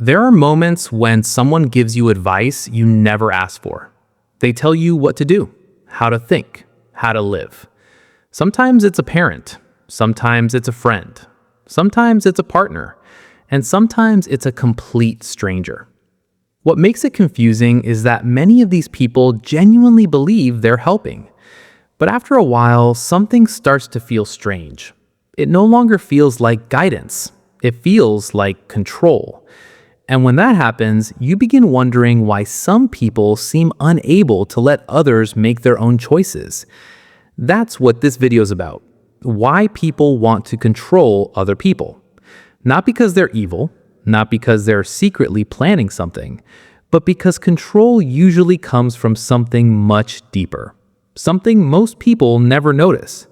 There are moments when someone gives you advice you never asked for. They tell you what to do, how to think, how to live. Sometimes it's a parent, sometimes it's a friend, sometimes it's a partner, and sometimes it's a complete stranger. What makes it confusing is that many of these people genuinely believe they're helping. But after a while, something starts to feel strange. It no longer feels like guidance. It feels like control. And when that happens, you begin wondering why some people seem unable to let others make their own choices. That's what this video is about. Why people want to control other people. Not because they're evil, not because they're secretly planning something, but because control usually comes from something much deeper. Something most people never notice.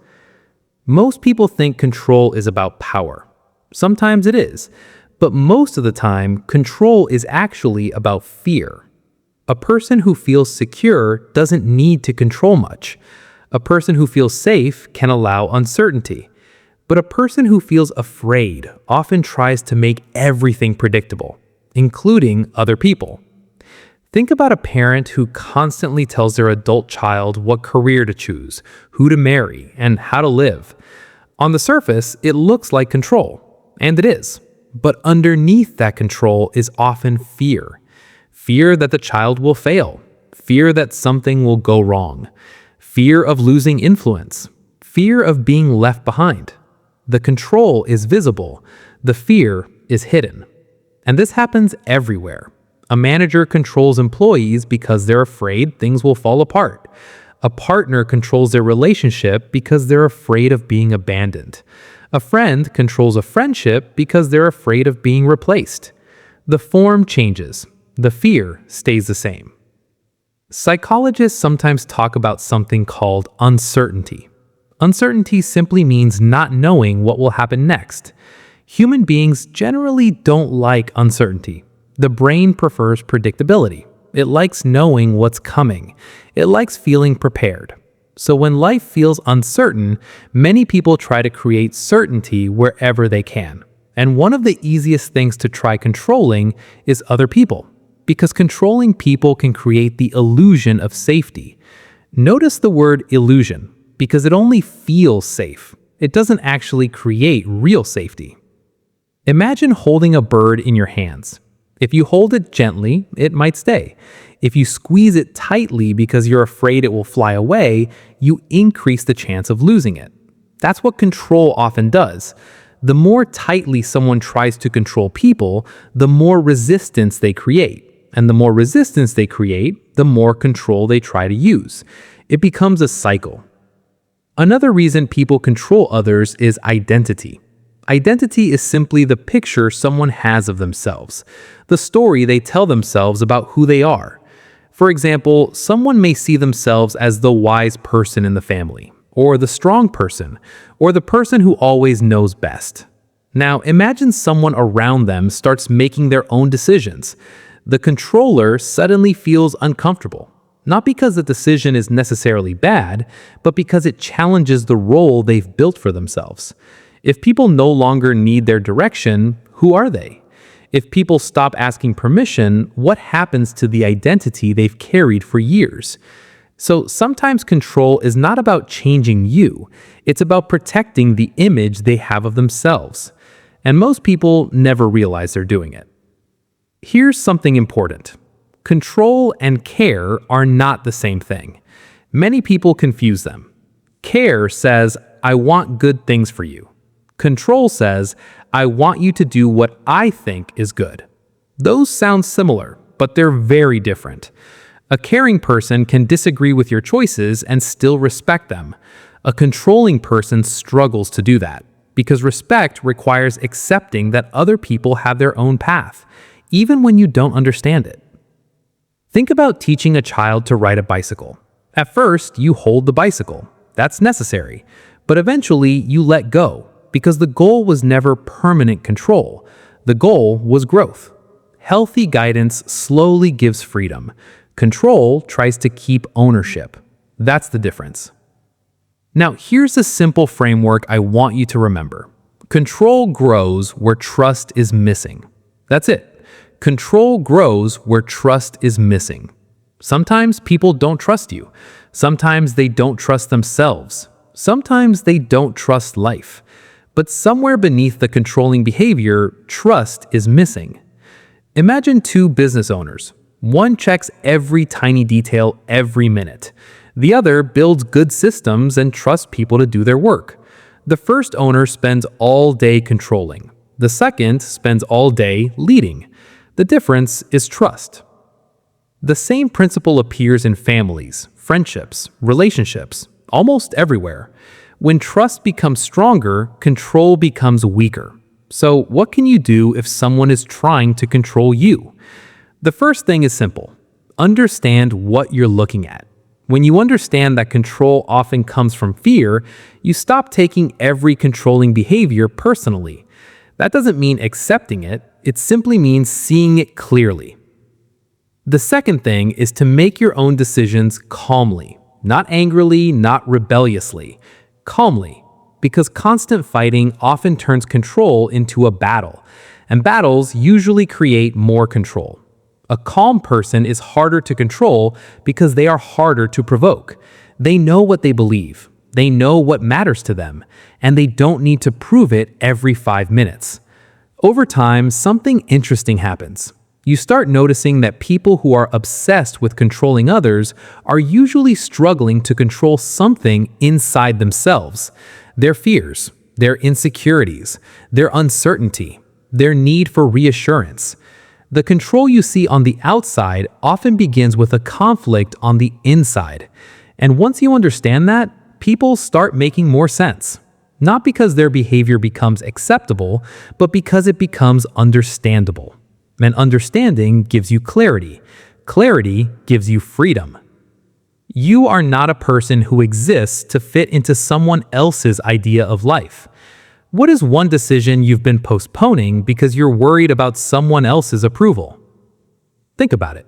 Most people think control is about power. Sometimes it is. But most of the time, control is actually about fear. A person who feels secure doesn't need to control much. A person who feels safe can allow uncertainty. But a person who feels afraid often tries to make everything predictable, including other people. Think about a parent who constantly tells their adult child what career to choose, who to marry, and how to live. On the surface, it looks like control, and it is. But underneath that control is often fear. Fear that the child will fail. Fear that something will go wrong. Fear of losing influence. Fear of being left behind. The control is visible. The fear is hidden. And this happens everywhere. A manager controls employees because they're afraid things will fall apart. A partner controls their relationship because they're afraid of being abandoned. A friend controls a friendship because they're afraid of being replaced. The form changes. The fear stays the same. Psychologists sometimes talk about something called uncertainty. Uncertainty simply means not knowing what will happen next. Human beings generally don't like uncertainty. The brain prefers predictability. It likes knowing what's coming. It likes feeling prepared. So when life feels uncertain, many people try to create certainty wherever they can. And one of the easiest things to try controlling is other people, because controlling people can create the illusion of safety. Notice the word illusion, because it only feels safe. It doesn't actually create real safety. Imagine holding a bird in your hands. If you hold it gently, it might stay. If you squeeze it tightly because you're afraid it will fly away, you increase the chance of losing it. That's what control often does. The more tightly someone tries to control people, the more resistance they create. And the more resistance they create, the more control they try to use. It becomes a cycle. Another reason people control others is identity. Identity is simply the picture someone has of themselves, the story they tell themselves about who they are. For example, someone may see themselves as the wise person in the family, or the strong person, or the person who always knows best. Now, imagine someone around them starts making their own decisions. The controller suddenly feels uncomfortable, not because the decision is necessarily bad, but because it challenges the role they've built for themselves. If people no longer need their direction, who are they? If people stop asking permission, what happens to the identity they've carried for years? So sometimes control is not about changing you, it's about protecting the image they have of themselves. And most people never realize they're doing it. Here's something important. Control and care are not the same thing. Many people confuse them. Care says, I want good things for you. Control says, I want you to do what I think is good. Those sound similar, but they're very different. A caring person can disagree with your choices and still respect them. A controlling person struggles to do that, because respect requires accepting that other people have their own path, even when you don't understand it. Think about teaching a child to ride a bicycle. At first, you hold the bicycle. That's necessary. But eventually, you let go, because the goal was never permanent control. The goal was growth. Healthy guidance slowly gives freedom. Control tries to keep ownership. That's the difference. Now, here's a simple framework I want you to remember. Control grows where trust is missing. That's it. Control grows where trust is missing. Sometimes people don't trust you. Sometimes they don't trust themselves. Sometimes they don't trust life. But somewhere beneath the controlling behavior, trust is missing. Imagine two business owners. One checks every tiny detail every minute. The other builds good systems and trusts people to do their work. The first owner spends all day controlling. The second spends all day leading. The difference is trust. The same principle appears in families, friendships, relationships, almost everywhere. When trust becomes stronger, control becomes weaker. So, what can you do if someone is trying to control you? The first thing is simple. Understand what you're looking at. When you understand that control often comes from fear, you stop taking every controlling behavior personally. That doesn't mean accepting it, it simply means seeing it clearly. The second thing is to make your own decisions calmly, not angrily, not rebelliously, calmly, because constant fighting often turns control into a battle, and battles usually create more control. A calm person is harder to control because they are harder to provoke. They know what they believe, they know what matters to them, and they don't need to prove it every 5 minutes. Over time, something interesting happens. You start noticing that people who are obsessed with controlling others are usually struggling to control something inside themselves. Their fears, their insecurities, their uncertainty, their need for reassurance. The control you see on the outside often begins with a conflict on the inside. And once you understand that, people start making more sense. Not because their behavior becomes acceptable, but because it becomes understandable. And understanding gives you clarity. Clarity gives you freedom. You are not a person who exists to fit into someone else's idea of life. What is one decision you've been postponing because you're worried about someone else's approval? Think about it.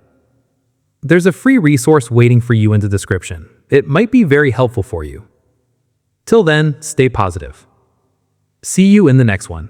There's a free resource waiting for you in the description. It might be very helpful for you. Till then, stay positive. See you in the next one.